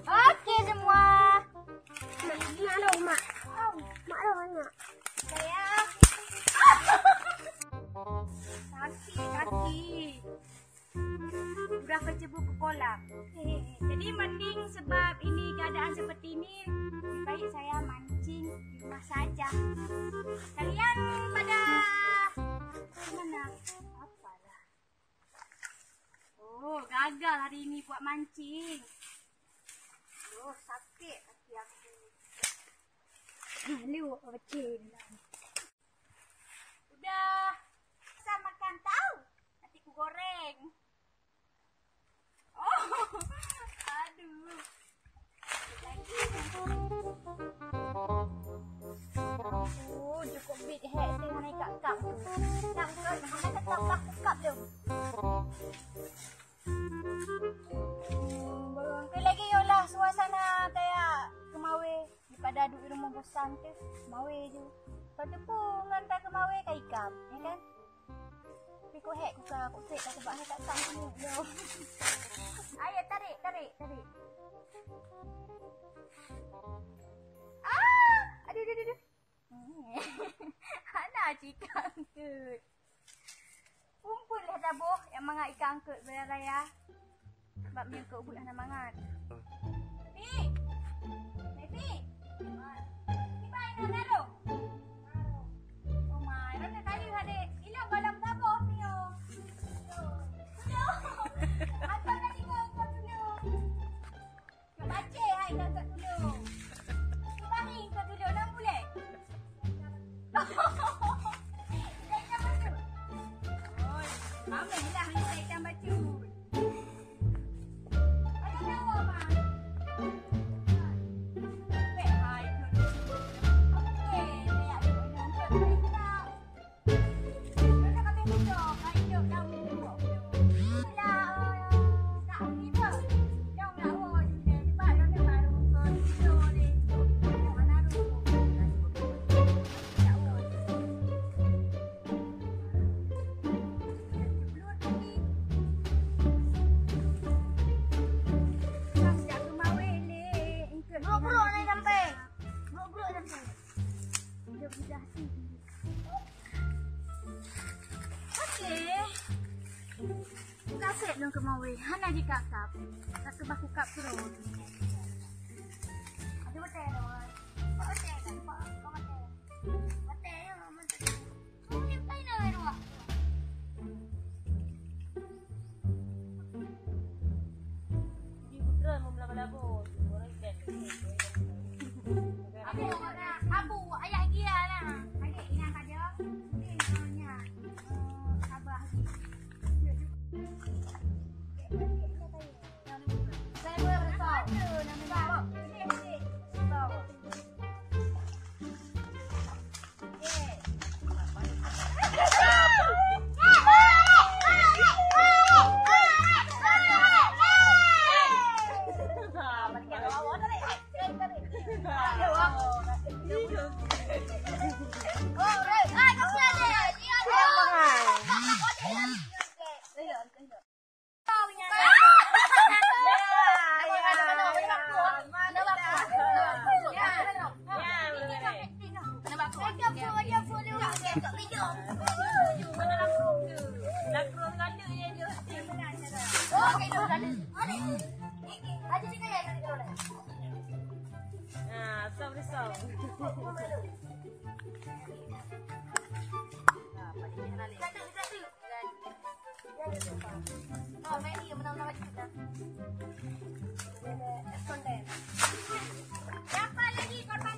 Okey semua. Mana mak? Mak dah banyak. Sayang. Kaki. Sudah kerja buku kolam. Jadi mending sebab ini keadaan seperti ini, lebih baik saya mancing di rumah saja. Kalian pada mana? Apalah. Oh, gagal hari ini buat mancing. Oh, sakit kaki aku. Lu kecil. Udah. Saya makan tahu. Nanti ku goreng. Oh, aduh. Lagi. Oh, cukup big head dengan naik kap tu. Nak tu, nak kap tu. Berangkai lagi yolah suasana kayak Kemawe daripada duduk di rumah bosan tu. Kemawe je. Lepas tu pun hantar Kemawe ke ikam, ya kan? Tapi kau hack aku cek aku buat kat sang sini. Ayo tarik. Ah, aduh. Ana cik angkut. Kumpul lah tabuh yang mangat ikan angkut beraya. Sebab dia kau ubut nak mangat. Baby. Tiba ina naruh. Oh my, rasa tadi ada hilang balam tabuh ni yo. Apa tadi kau dulu? Kau baca hai kau dulu. Kau bagi kau dulu 6 bulan. Saya tak baca. Oh, ramailah saya tak baca. Ada nama apa? Baik hai kau. Okey, saya ada nak tak. Kita kami hidup, hidup dah buruk. Itulah tak hidup. Jom nak awak dia cepat dia baru kau tidur ni. Jangan naruh. Tak awak. Belum lagi. Sejak Kemawe ni, ikut Buruk nak sampai. Buruk sampai. dia budak sini. Okey. Kasih dong Kemawe. Hana di kakap. Satu baku kap terus. Ada betul dah. Pak betul kan? Pak betul. Betul ya, betul. Oh, ni apa nak rumah? Di putra membelabo-labo. Orang ikan. Abu ayah dia lah. Adik ingat aja. Mungkin namanya Sabah. Saya bersau. Nama adik. Bersau. Siapa lagi korban